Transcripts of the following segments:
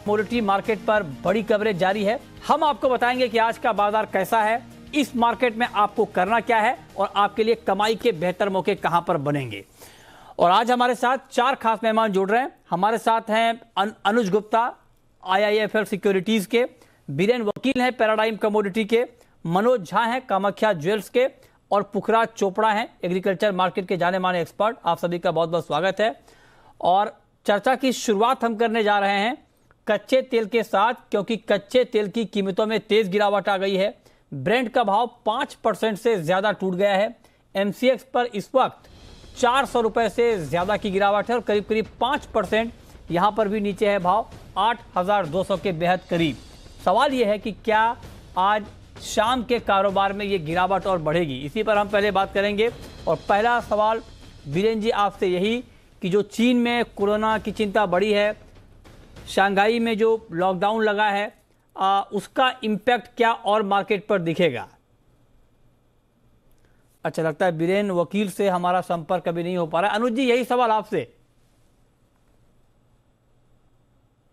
Commodity market पर बड़ी coverage जारी है। हम आपको बताएंगे कि आज का बाजार कैसा है, इस मार्केट में आपको करना क्या है और आपके लिए कमाई के बेहतर मौके कहां पर बनेंगे। और आज हमारे साथ 4 खास मेहमान जुड़ रहे हैं। हमारे साथ हैं अनुज गुप्ता IIFL सिक्योरिटीज के, बीरेन वकील हैं पैराडाइम कमोडिटी के, मनोज झा हैं कामाख्या ज्वेल्स के और पुखराज चोपड़ा हैं एग्रीकल्चर मार्केट के जाने माने एक्सपर्ट। आप सभी का बहुत बहुत स्वागत है। और चर्चा की शुरुआत हम करने जा रहे हैं कच्चे तेल के साथ, क्योंकि कच्चे तेल की कीमतों में तेज गिरावट आ गई है। ब्रेंट का भाव 5% से ज्यादा टूट गया है। MCX पर इस वक्त 400 रुपए से ज्यादा की गिरावट है और करीब करीब 5% यहां पर भी नीचे है भाव 8,200 के बेहद करीब। सवाल यह है कि क्या आज शाम के कारोबार में ये गिरावट और बढ़ेगी, इसी पर हम पहले बात करेंगे। और पहला सवाल बीरेन जी आपसे यही कि जो चीन में कोरोना की चिंता बढ़ी है, शंघाई में जो लॉकडाउन लगा है, उसका इम्पैक्ट क्या और मार्केट पर दिखेगा? अच्छा, लगता है बीरेन वकील से हमारा संपर्क अभी नहीं हो पा रहा है। अनुज जी, यही सवाल आपसे।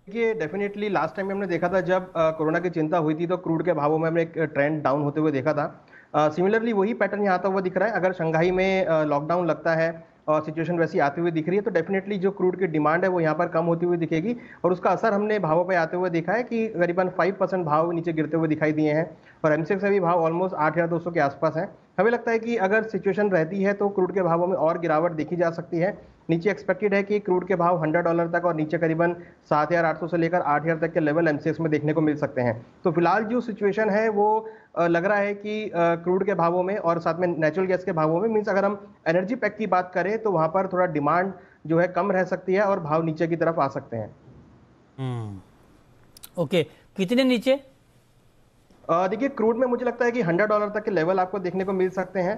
देखिए, डेफिनेटली लास्ट टाइम हमने देखा था जब कोरोना की चिंता हुई थी तो क्रूड के भावों में हमने एक ट्रेंड डाउन होते हुए देखा था। सिमिलरली वही पैटर्न यहाँ आता हुआ दिख रहा है। अगर शंघाई में लॉकडाउन लगता है और सिचुएशन वैसी आती हुई दिख रही है तो डेफिनेटली जो क्रूड की डिमांड है वो यहाँ पर कम होती हुई दिखेगी और उसका असर हमने भावों पे आते हुए देखा है कि करीबन 5% भाव नीचे गिरते हुए दिखाई दिए हैं और MCX से भी भाव ऑलमोस्ट 8,200 के आसपास है। हमें लगता है कि अगर सिचुएशन रहती है तो क्रूड के भावों में और गिरावट देखी जा सकती है। नीचे एक्सपेक्टेड है कि क्रूड के भाव $100 तक और नीचे करीबन 7,800 से लेकर 8,000 तक के लेवल MCX में देखने को मिल सकते हैं। तो फिलहाल जो सिचुएशन है वो लग रहा है कि क्रूड के भावों में और साथ में नेचुरल गैस के भावों में, मीन्स अगर हम एनर्जी पैक की बात करें तो वहां पर थोड़ा डिमांड जो है कम रह सकती है और भाव नीचे की तरफ आ सकते हैं। ओके, कितने नीचे? देखिए, क्रूड में मुझे लगता है कि $100 तक के लेवल आपको देखने को मिल सकते हैं।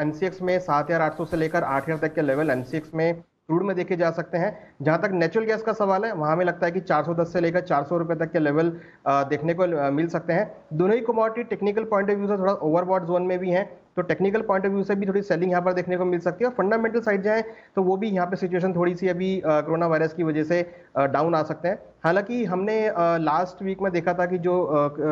MCX में 7,800 से लेकर 8,000 तक के लेवल MCX में क्रूड में देखे जा सकते हैं। जहां तक नेचुरल गैस का सवाल है वहां में लगता है कि 410 से लेकर 400 रुपए तक के लेवल देखने को मिल सकते हैं। दोनों ही commodity technical point of view से थोड़ा ओवरबॉट जोन में भी हैं, तो टेक्निकल पॉइंट ऑफ व्यू से भी थोड़ी सेलिंग यहाँ पर देखने को मिल सकती है। और फंडामेंटल साइड जाए तो वो भी यहाँ पे सिचुएशन थोड़ी सी अभी कोरोना वायरस की वजह से डाउन आ सकते हैं। हालांकि हमने लास्ट वीक में देखा था कि जो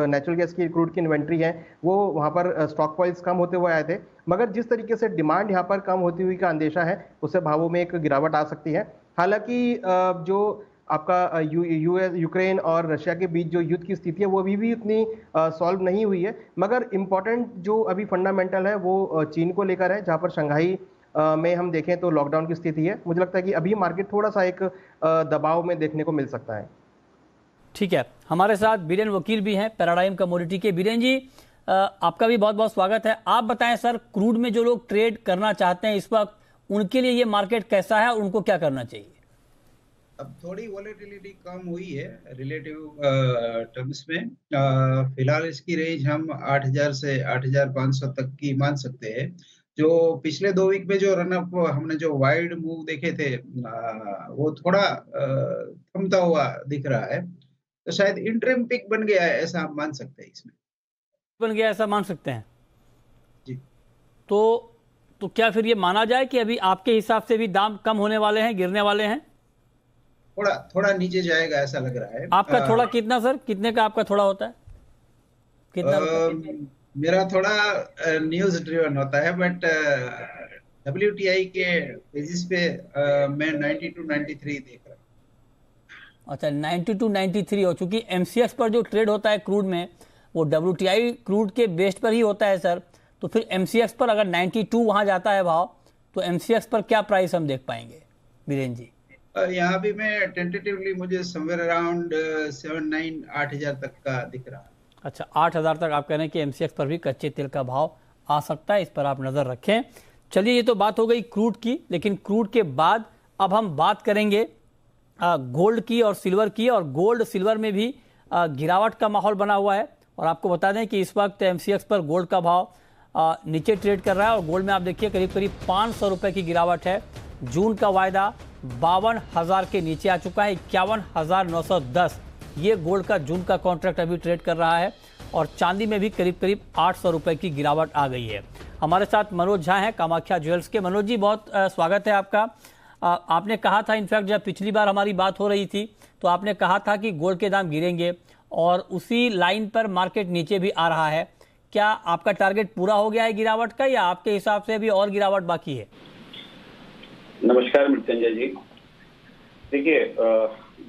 नेचुरल गैस की क्रूड की इन्वेंट्री है वो वहाँ पर स्टॉक पॉइल्स कम होते हुए आए थे, मगर जिस तरीके से डिमांड यहाँ पर कम होती हुई का अंदेशा है उससे भावों में एक गिरावट आ सकती है। हालांकि जो आपका यूक्रेन और रशिया के बीच जो युद्ध की स्थिति है वो अभी भी उतनी सॉल्व नहीं हुई है, मगर इम्पॉर्टेंट जो अभी फंडामेंटल है वो चीन को लेकर है, जहाँ पर शंघाई में हम देखें तो लॉकडाउन की स्थिति है। मुझे लगता है कि अभी मार्केट थोड़ा सा एक दबाव में देखने को मिल सकता है। ठीक है, हमारे साथ बीरेन वकील भी हैं पैराडाइम कमोडिटी के। बीरेन जी, आपका भी बहुत बहुत स्वागत है। आप बताएं सर, क्रूड में जो लोग ट्रेड करना चाहते हैं इस वक्त, उनके लिए ये मार्केट कैसा है और उनको क्या करना चाहिए? अब थोड़ी वॉलेटिलिटी कम हुई है रिलेटिव टर्म्स में। फिलहाल इसकी रेंज हम 8,000 से 8,500 तक की मान सकते हैं। जो पिछले 2 वीक में जो रनअप हमने जो वाइड मूव देखे थे वो थोड़ा थमता हुआ दिख रहा है, तो शायद इंटरिम पिक बन गया है ऐसा हम मान सकते हैं। इसमें बन गया ऐसा मान सकते हैं जी। तो क्या फिर ये माना जाए कि अभी आपके हिसाब से भी दाम कम होने वाले हैं, गिरने वाले हैं? थोड़ा नीचे जाएगा ऐसा लग रहा है। आपका थोड़ा कितना सर, कितने का आपका थोड़ा होता है, कितना? मेरा थोड़ा न्यूज ड्रिवन होता है, बट WTI के बेसिस पे मैं 92-93 देख रहा हूँ। अच्छा, 92-93 हो चुकी। MCX पर जो ट्रेड होता है क्रूड में वो WTI क्रूड के बेस पर ही होता है सर, तो फिर MCX पर अगर 92 वहां जाता है भाव, तो MCX पर क्या प्राइस हम देख पाएंगे बीरेन जी? यहाँ भी मैं टेंटेटिवली मुझे समवेयर अराउंड 7,900-8,000 तक का दिख रहा है। अच्छा, 8,000 तक आप कह रहे हैं कि MCX पर भी कच्चे तेल का भाव आ सकता है, इस पर आप नजर रखें। चलिए, ये तो बात हो गई क्रूड की, लेकिन क्रूड के बाद अब हम बात करेंगे गोल्ड की और सिल्वर की। और गोल्ड सिल्वर में भी गिरावट का माहौल बना हुआ है। और आपको बता दें कि इस वक्त MCX पर गोल्ड का भाव नीचे ट्रेड कर रहा है और गोल्ड में आप देखिए करीब करीब 500 रुपए की गिरावट है। जून का वायदा 52,000 के नीचे आ चुका है, 51,910 ये गोल्ड का जून का कॉन्ट्रैक्ट अभी ट्रेड कर रहा है। और चांदी में भी करीब करीब 800 रुपए की गिरावट आ गई है। हमारे साथ मनोज झा हैं कामाख्या ज्वेल्स के। मनोज जी, बहुत स्वागत है आपका। आपने कहा था इनफैक्ट जब पिछली बार हमारी बात हो रही थी तो आपने कहा था कि गोल्ड के दाम गिरेंगे और उसी लाइन पर मार्केट नीचे भी आ रहा है। क्या आपका टारगेट पूरा हो गया है गिरावट का, या आपके हिसाब से भी और गिरावट बाकी है? नमस्कार मृत्युंजय जी। देखिए,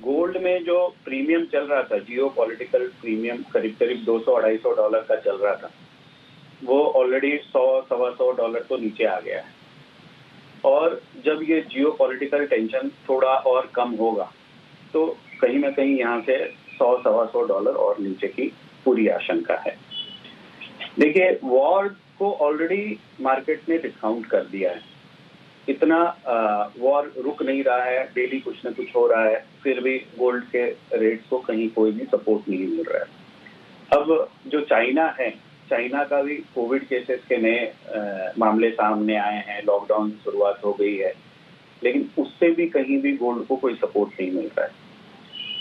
गोल्ड में जो प्रीमियम चल रहा था, जियो पॉलिटिकल प्रीमियम करीब करीब $200-250 का चल रहा था, वो ऑलरेडी 100-125 तो नीचे आ गया है। और जब ये जियो पॉलिटिकल टेंशन थोड़ा और कम होगा तो कहीं ना कहीं यहाँ से $100-125 और नीचे की पूरी आशंका है। देखिए, वॉर को ऑलरेडी मार्केट ने डिस्काउंट कर दिया है। इतना वॉर रुक नहीं रहा है, डेली कुछ न कुछ हो रहा है, फिर भी गोल्ड के रेट्स को कहीं कोई भी सपोर्ट नहीं मिल रहा है। अब जो चाइना है, चाइना का भी कोविड केसेस के नए मामले सामने आए हैं, लॉकडाउन शुरुआत हो गई है, लेकिन उससे भी कहीं भी गोल्ड को कोई सपोर्ट नहीं मिल रहा है।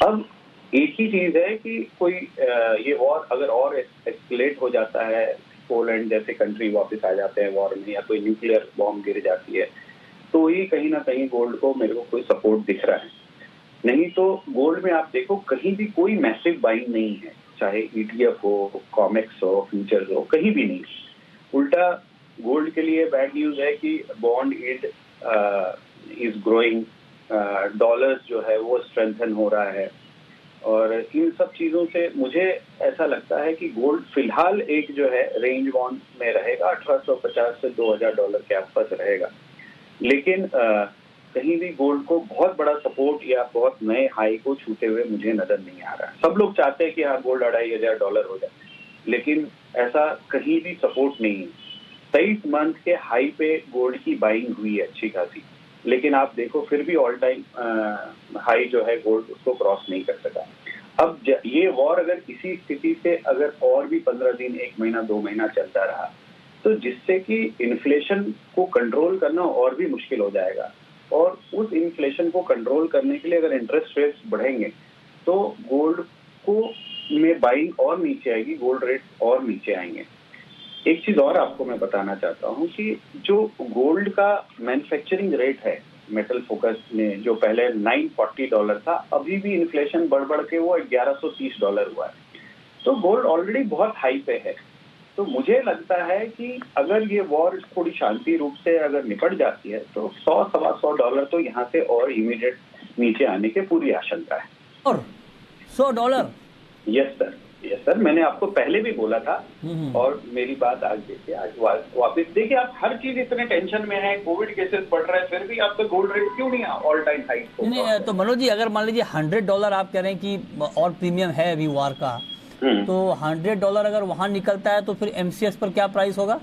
अब एक ही चीज है कि कोई ये वॉर अगर और एस्केलेट हो जाता है, पोलैंड जैसे कंट्री वापस आ जाते हैं वॉर में, या कोई न्यूक्लियर बॉम्ब गिर जाती है, तो ही कहीं ना कहीं गोल्ड को मेरे को कोई सपोर्ट दिख रहा है। नहीं तो गोल्ड में आप देखो कहीं भी कोई मैसिव बाइंग नहीं है, चाहे ETF हो, कॉमेक्स हो, फ्यूचर्स हो, कहीं भी नहीं। उल्टा गोल्ड के लिए बैड न्यूज है कि bond yield is growing, dollars जो है वो स्ट्रेंथन हो रहा है, और इन सब चीजों से मुझे ऐसा लगता है कि गोल्ड फिलहाल एक जो है रेंज बॉन्ड में रहेगा, $1850 से $2000 के आसपास रहेगा। लेकिन कहीं भी गोल्ड को बहुत बड़ा सपोर्ट या बहुत नए हाई को छूते हुए मुझे नजर नहीं आ रहा है। सब लोग चाहते हैं कि हाँ गोल्ड $2500 हो जाए, लेकिन ऐसा कहीं भी सपोर्ट नहीं है। 23 मंथ के हाई पे गोल्ड की बाइंग हुई है अच्छी खासी, लेकिन आप देखो फिर भी ऑल टाइम हाई जो है गोल्ड उसको क्रॉस नहीं कर सका। अब ये वॉर अगर इसी स्थिति से अगर और भी 15 दिन, 1 महीना, 2 महीना चलता रहा, तो जिससे कि इन्फ्लेशन को कंट्रोल करना और भी मुश्किल हो जाएगा, और उस इन्फ्लेशन को कंट्रोल करने के लिए अगर इंटरेस्ट रेट्स बढ़ेंगे तो गोल्ड को में बाइंग और नीचे आएगी, गोल्ड रेट्स और नीचे आएंगे। एक चीज और आपको मैं बताना चाहता हूँ कि जो गोल्ड का मैन्युफैक्चरिंग रेट है मेटल फोकस में, जो पहले $940 था, अभी भी इन्फ्लेशन बढ़ बढ़ के वो $1130 हुआ है। तो गोल्ड ऑलरेडी बहुत हाई पे है। तो मुझे लगता है कि अगर ये वॉर थोड़ी शांति रूप से अगर निपट जाती है तो $100-125 तो यहाँ से और इमीडिएट नीचे आने की पूरी आशंका है। और $100? यस सर, मैंने आपको पहले भी बोला था, और मेरी बात आज देखिए, आज वापस देखिए, आप हर चीज इतने टेंशन में है, कोविड केसेस बढ़ रहे हैं, फिर भी आपका गोल्ड रेट क्यों नहीं ऑल टाइम हाई? नहीं, तो मनोज जी, अगर मान लीजिए $100 आप कह रहे हैं कि और प्रीमियम है अभी वॉर का, तो $100 अगर वहां निकलता है तो फिर MCX पर क्या प्राइस होगा?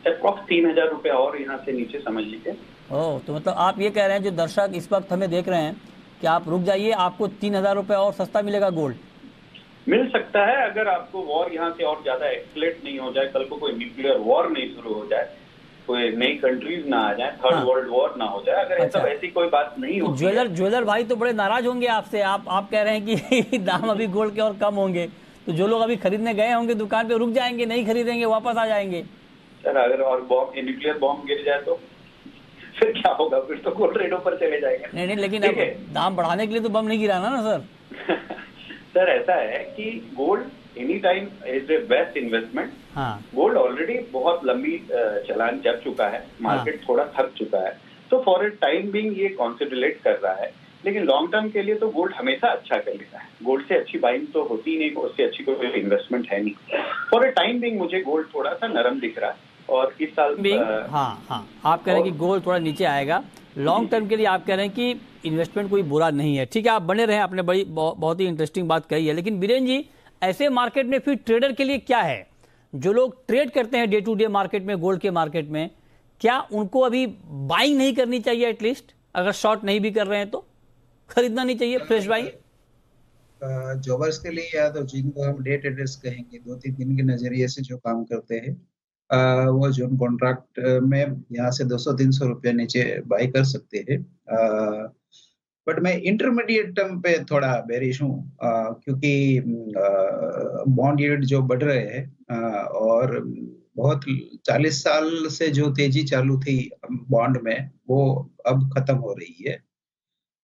अप्रॉक्स $3000 और यहाँ से नीचे समझ लीजिए। ओह, तो मतलब आप ये कह रहे हैं, जो दर्शक इस वक्त हमें देख रहे हैं, कि आप रुक जाइए, आपको $3000 और सस्ता मिलेगा गोल्ड? मिल सकता है, अगर आपको वॉर यहाँ से और ज्यादा एक्सलेट नहीं हो जाए, कल को कोई न्यूक्लियर वॉर नहीं शुरू हो जाए, कोई नई कंट्रीज ना आ जाए, थर्ड वर्ल्ड वॉर ना हो जाए, अगर ऐसा ऐसी कोई बात नहीं हो। ज्वेलर भाई तो बड़े नाराज होंगे आपसे। आप कह रहे हैं कि दाम अभी गोल्ड के और कम होंगे, तो जो लोग अभी खरीदने गए होंगे दुकान पे रुक जाएंगे, नहीं खरीदेंगे, वापस आ जाएंगे। सर, अगर और न्यूक्लियर बॉम्ब गिर जाए तो फिर क्या होगा? फिर तो गोल्ड रेट ऊपर चले जाएंगे। नहीं, लेकिन अब दाम बढ़ाने के लिए तो बम नहीं गिराना ना सर। सर, ऐसा है कि gold any time is a best investment. Gold already बहुत लंबी चलान चल चुका है, मार्केट थोड़ा थक चुका है, तो फॉर ए टाइम बिंग ये कॉन्सिडरेट कर रहा है, लेकिन लॉन्ग टर्म के लिए तो गोल्ड हमेशा अच्छा कर लेता है। गोल्ड से अच्छी बाइंग तो होती नहीं, उससे अच्छी कोई इन्वेस्टमेंट है नहीं। फॉर ए टाइम बिंग मुझे गोल्ड थोड़ा सा नरम दिख रहा है, और इस साल आप कह रहे हैं कि गोल्ड थोड़ा नीचे आएगा। लॉन्ग टर्म के लिए आप कह रहे हैं कि इन्वेस्टमेंट कोई बुरा नहीं है। ठीक है, आप बने रहे, आपने बहुत ही इंटरेस्टिंग बात कही है। लेकिन बीरेन जी, ऐसे मार्केट में फिर ट्रेडर के लिए क्या है? जो लोग ट्रेड करते हैं डे टू डे मार्केट में, गोल्ड के मार्केट में, क्या उनको अभी बाइंग नहीं करनी चाहिए? एटलीस्ट अगर शॉर्ट नहीं भी कर रहे हैं तो खरीदना नहीं चाहिए, फ्रेश बाइंग? जॉबर्स के लिए, या तो जिनको हम डे ट्रेडर्स कहेंगे, 2-3 दिन के नजरिए से जो काम करते हैं, वो जून कॉन्ट्रैक्ट में यहाँ से 200-300 रुपया नीचे बाई कर सकते हैं। बट मैं इंटरमीडिएट टर्म पे थोड़ा बेरिश हूँ, क्योंकि बॉन्ड यील्ड जो बढ़ रहे हैं, और बहुत 40 साल से जो तेजी चालू थी बॉन्ड में, वो अब खत्म हो रही है।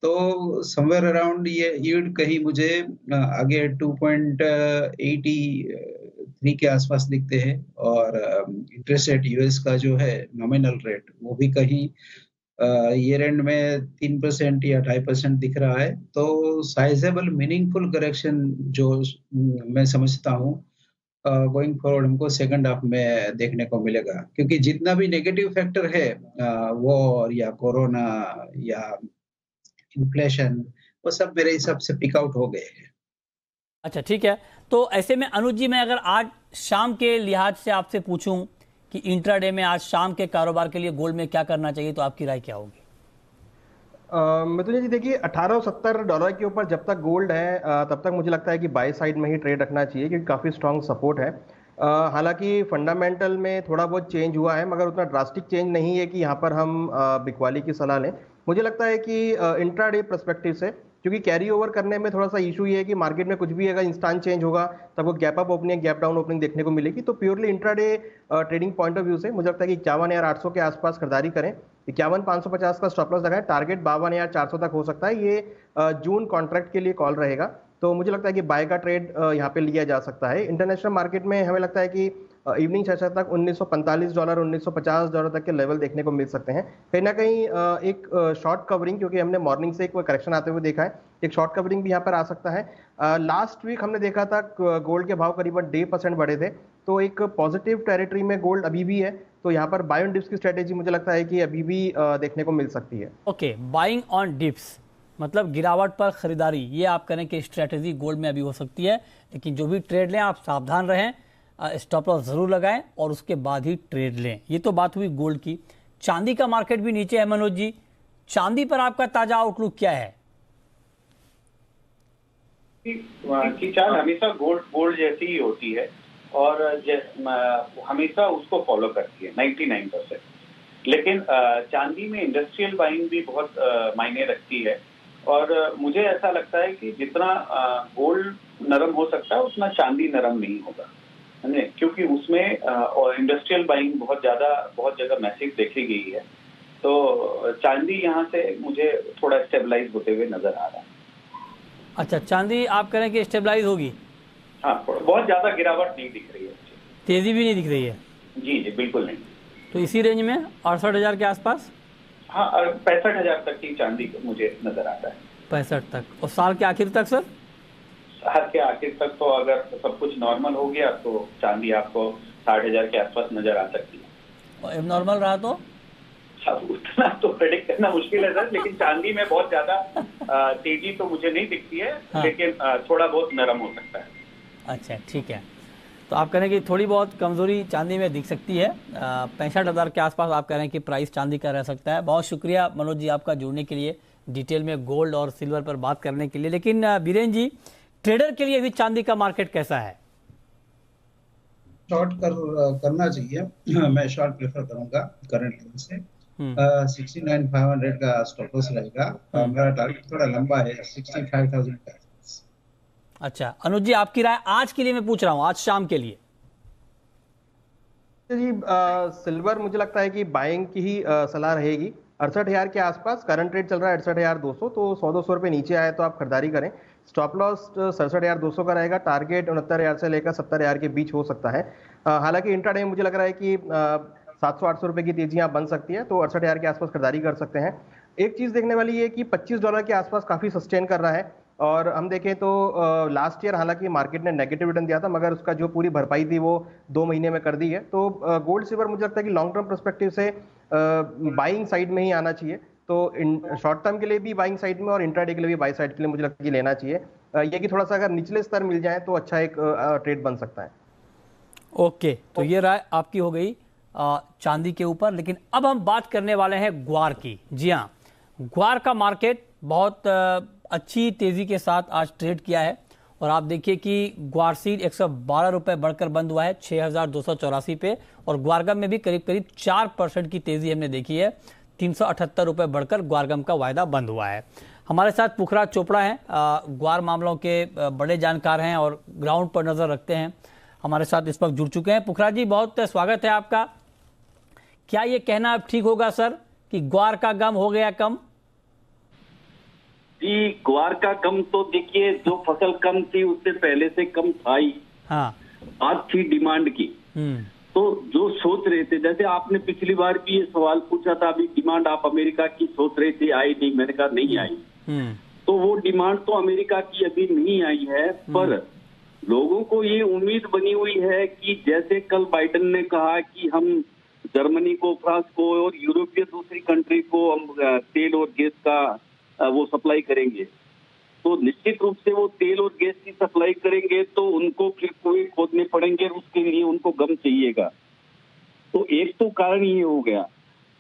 तो समवेयर अराउंड ये यील्ड कहीं मुझे आगे 2.83 के आसपास दिखते हैं, और इंटरेस्ट रेट यूएस का जो है नॉमिनल रेट वो भी कहीं ईयर एंड में 3% या 2.5% दिख रहा है। तो साइजेबल मीनिंगफुल करेक्शन जो मैं समझता हूँ गोइंग फॉरवर्ड हमको सेकंड हाफ में देखने को मिलेगा, क्योंकि जितना भी नेगेटिव फैक्टर है वॉर या कोरोना या इन्फ्लेशन, वो सब मेरे हिसाब से पिक आउट हो गए हैं। अच्छा, ठीक है। तो ऐसे में अनुज जी, मैं अगर आज शाम के लिहाज से आपसे पूछूं कि इंट्राडे में आज शाम के कारोबार के लिए गोल्ड में क्या करना चाहिए, तो आपकी राय क्या होगी? मिथुन जी, देखिए $1870 के ऊपर जब तक गोल्ड है तब तक मुझे लगता है कि बाय साइड में ही ट्रेड रखना चाहिए, क्योंकि काफ़ी स्ट्रांग सपोर्ट है। हालांकि फंडामेंटल में थोड़ा बहुत चेंज हुआ है, मगर उतना ड्रास्टिक चेंज नहीं है कि यहाँ पर हम बिकवाली की सलाह लें। मुझे लगता है कि इंट्राडे पर्सपेक्टिव से, क्योंकि कैरी ओवर करने में थोड़ा सा इशू ये है कि मार्केट में कुछ भी अगर इंस्टेंट चेंज होगा तब वो gap up opening, gap down opening देखने को मिलेगी। तो purely intraday trading point of view से मुझे लगता है कि 51,800 के आसपास खरीदारी करें। 51,550 का स्टॉप लॉस लगाएं, टारगेट 52,400 तक हो सकता है। ये जून कॉन्ट्रैक्ट के लिए कॉल रहेगा, तो मुझे लगता है कि बाय का ट्रेड यहाँ पे लिया जा सकता है। इंटरनेशनल मार्केट में हमें लगता है कि इवनिंग सेशन तक $1945, $1950 तक के लेवल देखने को मिल सकते हैं। कहीं ना कहीं एक शॉर्ट कवरिंग, क्योंकि हमने मॉर्निंग से एक करेक्शन आते हुए देखा है, एक शॉर्ट कवरिंग भी यहाँ पर आ सकता है। लास्ट वीक हमने देखा था गोल्ड के भाव करीबन 1.5% बढ़े थे, तो एक पॉजिटिव टेरिटरी में गोल्ड अभी भी है। तो यहाँ पर बाय ऑन डिप्स की स्ट्रेटेजी मुझे लगता है कि अभी भी देखने को मिल सकती है। ओके, बाइंग ऑन डिप्स मतलब गिरावट पर खरीदारी, ये आप करें कि स्ट्रेटेजी गोल्ड में अभी हो सकती है। लेकिन जो भी ट्रेड लें आप सावधान रहें, स्टॉप लॉस जरूर लगाएं और उसके बाद ही ट्रेड लें। ये तो बात हुई गोल्ड की। चांदी का मार्केट भी नीचे है मनोज जी, चांदी पर आपका ताजा आउटलुक क्या है? कि चाल हमेशा गोल्ड जैसी ही होती है और हमेशा उसको फॉलो करती है 99%। लेकिन चांदी में इंडस्ट्रियल बाइंग भी बहुत मायने रखती है, और मुझे ऐसा लगता है कि जितना गोल्ड नरम हो सकता है उतना चांदी नरम नहीं होगा, है ना, क्योंकि उसमें और इंडस्ट्रियल बाइंग बहुत जगह मैसिव देखी गई है। तो चांदी यहाँ से मुझे थोड़ा स्टेबलाइज होते हुए नजर आ रहा है। अच्छा, चांदी आप करें कि स्टेबलाइज होगी? हाँ, बहुत ज्यादा गिरावट नहीं दिख रही है, तेजी भी नहीं दिख रही है? जी जी, बिल्कुल नहीं। तो इसी रेंज में 68,000 के आसपास? हाँ, 65,000 तक की चांदी मुझे नजर आता है। 65 तक, और साल के आखिर तक सर? साल के आखिर तक तो अगर सब कुछ नॉर्मल हो गया तो चांदी आपको 60,000 के आसपास नजर आ सकती है। और एबनॉर्मल रहा तो? उतना तो प्रेडिक्ट करना मुश्किल है सर, लेकिन चांदी में बहुत ज्यादा तेजी तो मुझे नहीं दिखती है। हाँ। लेकिन थोड़ा बहुत नरम हो सकता है। अच्छा, ठीक है। तो आप कह रहे हैं कि थोड़ी बहुत कमजोरी चांदी में दिख सकती है। 65,000 के आसपास आप कह रहे हैं कि प्राइस चांदी का रह सकता है। बहुत शुक्रिया मनोज जी आपका जुड़ने के लिए, डिटेल में गोल्ड और सिल्वर पर बात करने के लिए। लेकिन बीरेन जी, ट्रेडर के लिए भी चांदी का मार्केट कैसा है? शॉर्ट करना चाहिए। मैं शॉर्ट प्रेफर करूंगा करंट लेवल से। 69,500 का स्टॉप लॉस रहेगा। मेरा टारगेट थोड़ा लंबा है, 65,000 का। अच्छा, अनुज जी आपकी राय आज के लिए मैं पूछ रहा हूं, आज शाम के लिए। जी, सिल्वर मुझे लगता है कि बाइंग की ही सलाह रहेगी। 68,000 के आसपास करंट रेट चल रहा है, 68,200, तो 100-200 रुपए नीचे आए तो आप खरीदारी करें। स्टॉप लॉस 67,200 का रहेगा, टारगेट 69,000 से लेकर 70,000 के बीच हो सकता है। हालांकि इंट्राडे मुझे लग रहा है कि 700-800 रुपए की तेजी यहाँ बन सकती है, तो 68,000 के आसपास खरीदारी कर सकते हैं। एक चीज देखने वाली है कि $25 के आसपास काफी सस्टेन कर रहा है, और हम देखें तो लास्ट ईयर हालांकि मार्केट ने नेगेटिव रिटर्न दिया था, मगर उसका जो पूरी भरपाई थी वो 2 महीने में कर दी है। तो गोल्ड सिल्वर मुझे लगता है कि लॉन्ग टर्म पर्सपेक्टिव से बाइंग साइड में ही आना चाहिए। तो शॉर्ट टर्म के लिए भी बाइंग साइड में और इंट्राडे के लिए भी बाई साइड के लिए मुझे लगता है कि लेना चाहिए। ये कि थोड़ा सा अगर निचले स्तर मिल जाए तो अच्छा एक ट्रेड बन सकता है। ओके, तो ये राय आपकी हो गई चांदी के ऊपर। लेकिन अब हम बात करने वाले हैं ग्वार की। जी हाँ, ग्वार का मार्केट बहुत अच्छी तेजी के साथ आज ट्रेड किया है, और आप देखिए कि ग्वारसीड 112 रुपए बढ़कर बंद हुआ है 6,284 पे, और ग्वारगम में भी करीब 4% की तेजी हमने देखी है, 378 रुपए बढ़कर ग्वारगम का वायदा बंद हुआ है। हमारे साथ पुखराज चोपड़ा हैं, ग्वार मामलों के बड़े जानकार हैं और ग्राउंड पर नजर रखते हैं, हमारे साथ इस वक्त जुड़ चुके हैं। पुखराज जी, बहुत स्वागत है आपका। क्या ये कहना अब ठीक होगा सर कि ग्वार का गम हो गया कम? जी ग्वार का कम तो देखिए, जो फसल कम थी उससे पहले से कम था ही। हाँ। बात थी डिमांड की। तो जो सोच रहे थे, जैसे आपने पिछली बार भी ये सवाल पूछा था, अभी डिमांड आप अमेरिका की सोच रहे थे, आई नहीं? मैंने कहा नहीं आई। तो वो डिमांड तो अमेरिका की अभी नहीं आई है, पर लोगों को ये उम्मीद बनी हुई है कि जैसे कल बाइडेन ने कहा कि हम जर्मनी को, फ्रांस को और यूरोपीय दूसरी कंट्री को हम तेल और गैस का वो सप्लाई करेंगे, तो निश्चित रूप से वो तेल और गैस की सप्लाई करेंगे तो उनको फिर कुएं खोदने पड़ेंगे और उसके लिए उनको गम चाहिएगा। तो एक तो कारण ये हो गया।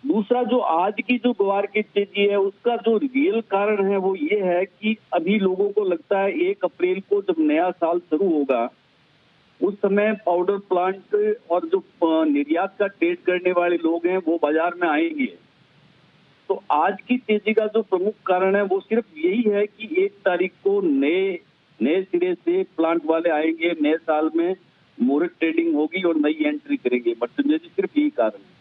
दूसरा, जो आज की जो ग्वार की तेजी है उसका जो रियल कारण है वो ये है कि अभी लोगों को लगता है 1 अप्रैल को जब नया साल शुरू होगा उस समय पाउडर प्लांट और जो निर्यात का ट्रेड करने वाले लोग हैं वो बाजार में आएंगे। तो आज की तेजी का जो प्रमुख कारण है वो सिर्फ यही है कि 1 तारीख को नए सिरे से प्लांट वाले आएंगे, नए साल में मुहूर्त ट्रेडिंग होगी और नई एंट्री करेंगे। मर्चेंडाइज जी, सिर्फ यही कारण है।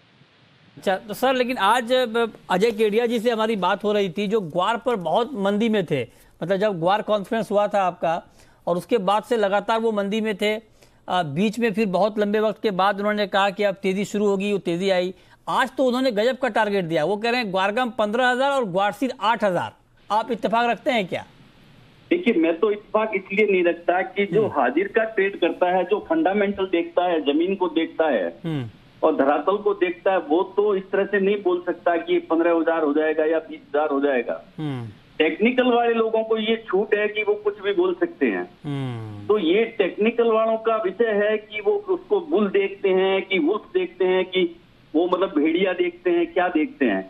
अच्छा, तो सर लेकिन आज अजय केडिया जी से हमारी बात हो रही थी, जो ग्वार पर बहुत मंदी में थे, मतलब जब ग्वार कॉन्फ्रेंस हुआ था आपका और उसके बाद से लगातार वो मंदी में थे। बीच में फिर बहुत लंबे वक्त के बाद उन्होंने कहा कि अब तेजी शुरू होगी, वो तेजी आई। आज तो उन्होंने गजब का टारगेट दिया, वो कह रहे हैं ग्वारगम 15,000 और ग्वारसीड 8,000। आप इत्तेफाक रखते हैं क्या? देखिए, मैं तो इत्तेफाक इसलिए नहीं रखता कि जो हाजिर का ट्रेड करता है, जो फंडामेंटल देखता है, जमीन को देखता है और धरातल को देखता है, वो तो इस तरह से नहीं बोल सकता कि 15,000 हो जाएगा या 20,000 हो जाएगा। टेक्निकल वाले लोगों को ये छूट है कि वो कुछ भी बोल सकते हैं। तो ये टेक्निकल वालों का विषय है कि वो उसको बुल देखते हैं कि वुल्फ देखते हैं कि वो मतलब भेड़िया देखते हैं, क्या देखते हैं।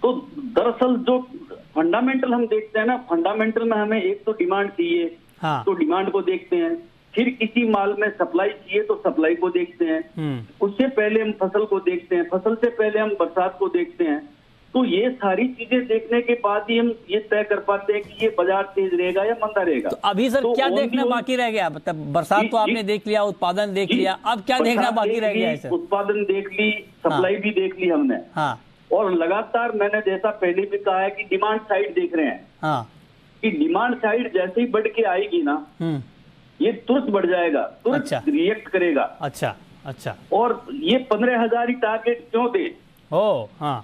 तो दरअसल जो फंडामेंटल हम देखते हैं ना, फंडामेंटल में हमें एक तो डिमांड चाहिए, तो डिमांड को देखते हैं। फिर किसी माल में सप्लाई चाहिए तो सप्लाई को देखते हैं। उससे पहले हम फसल को देखते हैं, फसल से पहले हम बरसात को देखते हैं। तो ये सारी चीजें देखने के बाद ही हम ये तय कर पाते हैं कि ये बाजार तेज रहेगा या मंदा रहेगा। तो अभी सर क्या देखना बाकी रह गया? मतलब बरसात तो आपने देख लिया, उत्पादन देख लिया, अब क्या देखना बाकी रह गया है सर? उत्पादन देख ली, सप्लाई भी देख ली हमने। और लगातार मैंने जैसा पहले भी कहा है कि डिमांड साइड देख रहे हैं कि डिमांड साइड जैसे ही बढ़ के आएगी ना, ये तुरंत बढ़ जाएगा, तुरंत रिएक्ट करेगा। अच्छा। और ये 15,000 ही टारगेट क्यों दे?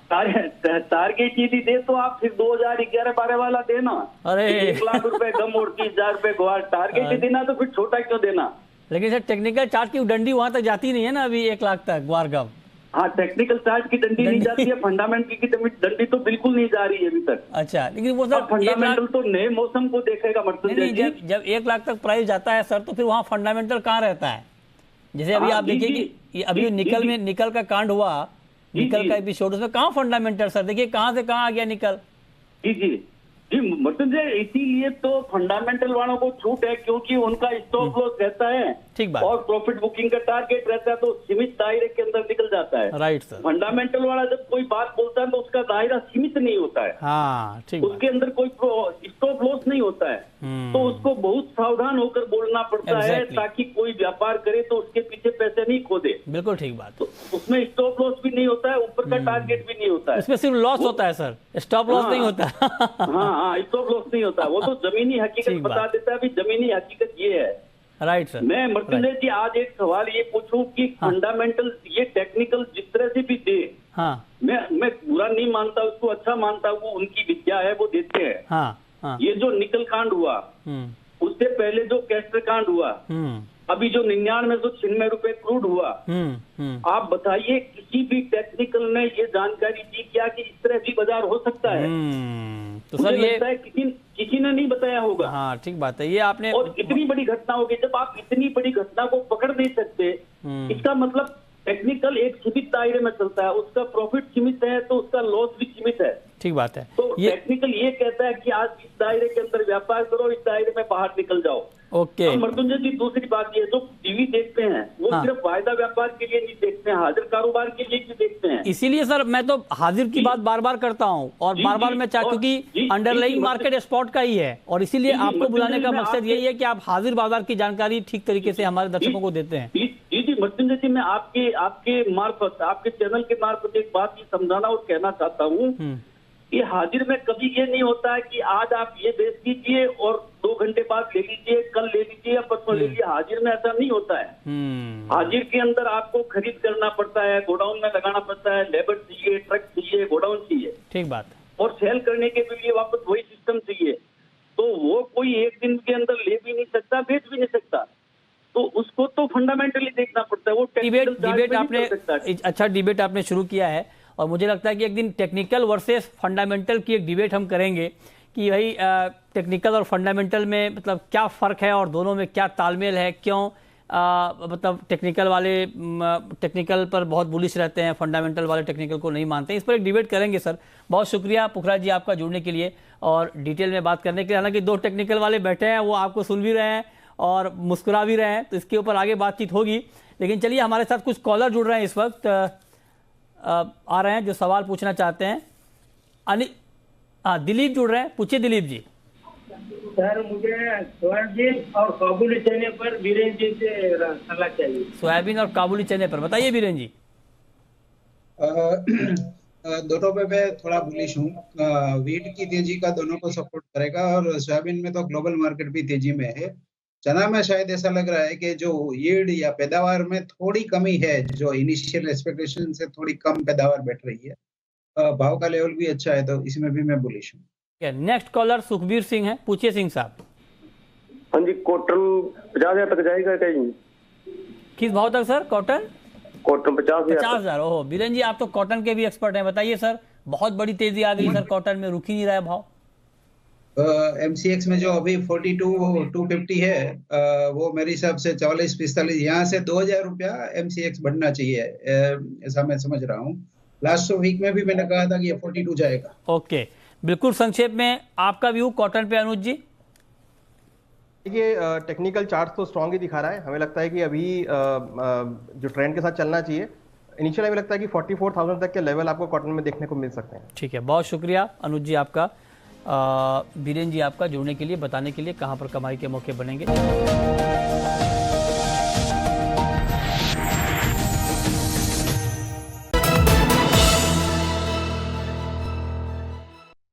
टारगेट यदि दे तो आप फिर 2011-12 वाला देना। अरे 1 लाख रुपए गम और 30,000 रुपए ग्वार। टारगेट ही देना तो फिर छोटा क्यों देना? लेकिन सर टेक्निकल चार्ट की डंडी वहां तक जाती नहीं है ना अभी 1 लाख तक ग्वार गम। हाँ, टेक्निकल चार्ट की डंडी नहीं जाती है, फंडामेंटल की डंडी तो बिल्कुल नहीं जा रही है अभी तक। अच्छा, लेकिन वो सर फंडामेंटल तो नए मौसम को देखेगा। मतलब जब 1 लाख तक प्राइस जाता है सर, तो फिर वहाँ फंडामेंटल कहाँ रहता है? जैसे अभी आप देखिए कि अभी निकल का कांड हुआ, निकल का एपिसोड, उसमें कहाँ फंडामेंटल सर? देखिए कहाँ से कहाँ आ गया निकल। जी मतलब इसीलिए तो फंडामेंटल वालों को छूट है, क्योंकि उनका स्टॉप लॉस रहता है, ठीक बात, और प्रॉफिट बुकिंग का टारगेट रहता है, तो सीमित दायरे के अंदर निकल जाता है। Right sir. फंडामेंटल वाला जब कोई बात बोलता है तो उसका दायरा सीमित नहीं होता है। हाँ, ठीक, उसके अंदर कोई स्टॉप लॉस नहीं होता है, तो उसको बहुत सावधान होकर बोलना पड़ता है ताकि कोई व्यापार करे तो उसके पीछे पैसे नहीं खो दे। बिल्कुल ठीक बात। तो उसमें स्टॉप लॉस भी नहीं होता है, ऊपर का टारगेट भी नहीं होता है, उसमें सिर्फ लॉस होता है सर, स्टॉप लॉस नहीं होता। हाँ, स्टॉप लॉस नहीं होता, वो तो जमीनी हकीकत बता देता है। अभी जमीनी हकीकत ये है। Right sir. मैं मर्चेंडाइज जी आज एक सवाल ये पूछूं कि फंडामेंटल ये टेक्निकल जिस तरह से भी दे, मैं बुरा नहीं मानता, उसको अच्छा मानता हूँ, उनकी विद्या है, वो देते हैं। ये जो निकल कांड हुआ, उससे पहले जो कैस्टर कांड हुआ, अभी जो 9996 रुपए क्रूड हुआ, आप बताइए किसी भी टेक्निकल ने ये जानकारी दी क्या कि इस तरह भी बाजार हो सकता है? तो सर ये किसी ने नहीं बताया होगा। हाँ, ठीक बात है, ये आपने। और इतनी बड़ी घटना होगी, जब आप इतनी बड़ी घटना को पकड़ नहीं सकते, इसका मतलब टेक्निकल एक सीमित दायरे में चलता है, उसका प्रॉफिट सीमित है तो उसका लॉस भी सीमित है। ठीक बात है। तो टेक्निकल ये कहता है कि आज इस दायरे के अंदर व्यापार करो, इस दायरे में बाहर निकल जाओ। ओके। मर्तुंजय जी, दूसरी बात ये, जो टीवी देखते हैं वो सिर्फ वायदा व्यापार के लिए नहीं देखते हैं, हाजिर कारोबार के लिए भी देखते हैं। इसीलिए सर मैं तो हाजिर की बात बार बार करता हूँ, और बार बार मैं क्योंकि अंडरलाइंग मार्केट स्पॉट का ही है, और इसीलिए आपको बुलाने का मकसद यही है कि आप हाजिर बाजार की जानकारी ठीक तरीके से हमारे दर्शकों को देते हैं। जी मर्तुंजय जी, मैं आपके मार्फत, आपके चैनल के मार्फत एक बात ही समझाना और कहना चाहता हूँ कि हाजिर में कभी ये नहीं होता है कि आज आप ये बेच दीजिए और 2 घंटे बाद ले लीजिए, कल ले लीजिए या परसों ले लीजिए। हाजिर में ऐसा नहीं होता है। हाजिर के अंदर आपको खरीद करना पड़ता है, गोडाउन में लगाना पड़ता है, लेबर चाहिए, ट्रक चाहिए, गोडाउन चाहिए। ठीक बात। और सेल करने के लिए वापस वही सिस्टम चाहिए। तो वो कोई एक दिन के अंदर ले भी नहीं सकता, बेच भी नहीं सकता। तो उसको तो फंडामेंटली देखना पड़ता है। वो डिबेट आपने अच्छा डिबेट आपने शुरू किया है और मुझे लगता है कि एक दिन टेक्निकल वर्सेस फंडामेंटल की एक डिबेट हम करेंगे कि भाई टेक्निकल और फंडामेंटल में मतलब क्या फ़र्क है और दोनों में क्या तालमेल है, क्यों मतलब टेक्निकल वाले टेक्निकल पर बहुत बुलिश रहते हैं, फंडामेंटल वाले टेक्निकल को नहीं मानते हैं। इस पर एक डिबेट करेंगे सर। बहुत शुक्रिया पुखराज जी आपका जुड़ने के लिए और डिटेल में बात करने के लिए। हालांकि 2 टेक्निकल वाले बैठे हैं, वो आपको सुन भी रहे हैं और मुस्कुरा भी रहे हैं, तो इसके ऊपर आगे बातचीत होगी। लेकिन चलिए, हमारे साथ कुछ कॉलर जुड़ रहे हैं इस वक्त, आ रहे हैं जो सवाल पूछना चाहते हैं। दिलीप जुड़ रहे हैं, पूछिए दिलीप जी। सर, मुझे सोयाबीन और काबुली चने पर वीरेंद्र जी से सलाह चाहिए। सोयाबीन और काबुली चने पर बताइए वीरेंद्र जी। दोनों पे मैं थोड़ा बुलिश हूँ। वीट की तेजी का दोनों को सपोर्ट करेगा और सोयाबीन में तो ग्लोबल मार्केट भी तेजी में है। चना में शायद ऐसा लग रहा है कि जो यील्ड या पैदावार में थोड़ी कमी है, जो इनिशियल एक्सपेक्टेशन से थोड़ी कम पैदावार बैठ रही है। भाव का लेवल भी अच्छा है, तो इसमें भी मैं बुलिश हूँ। नेक्स्ट कॉलर सुखबीर सिंह है, पूछिए सिंह साहब। हाँ जी, कॉटन 50,000 तक जाएगा कहीं? किस भाव तक सर? कॉटन 50,000। ओहो, बीरेन जी आप तो कॉटन के भी एक्सपर्ट हैं, बताइए सर। बहुत बड़ी तेजी आ गई सर कॉटन में, रुक ही नहीं रहा है भाव। MCX में जो अभी 42,250 है, वो मेरे हिसाब से 44-45, यहाँ से 2,000 रुपया MCX बढ़ना चाहिए, ऐसा मैं समझ रहा हूँ। लास्ट वीक में भी मैंने कहा था कि ये 42 जाएगा। ओके, बिल्कुल संक्षेप में आपका व्यू कॉटन पे अनुज जी। देखिए, टेक्निकल चार्ट तो स्ट्रांग ही दिखा रहा है। हमें लगता है कि अभी जो ट्रेंड के साथ चलना चाहिए। इनिशियल हमें लगता है कि 44,000 तक के लेवल आपको कॉटन में देखने को मिल सकते हैं। ठीक है, बहुत शुक्रिया अनुज जी आपका, बीरेन जी आपका जुड़ने के लिए, बताने के लिए कहाँ पर कमाई के मौके बनेंगे।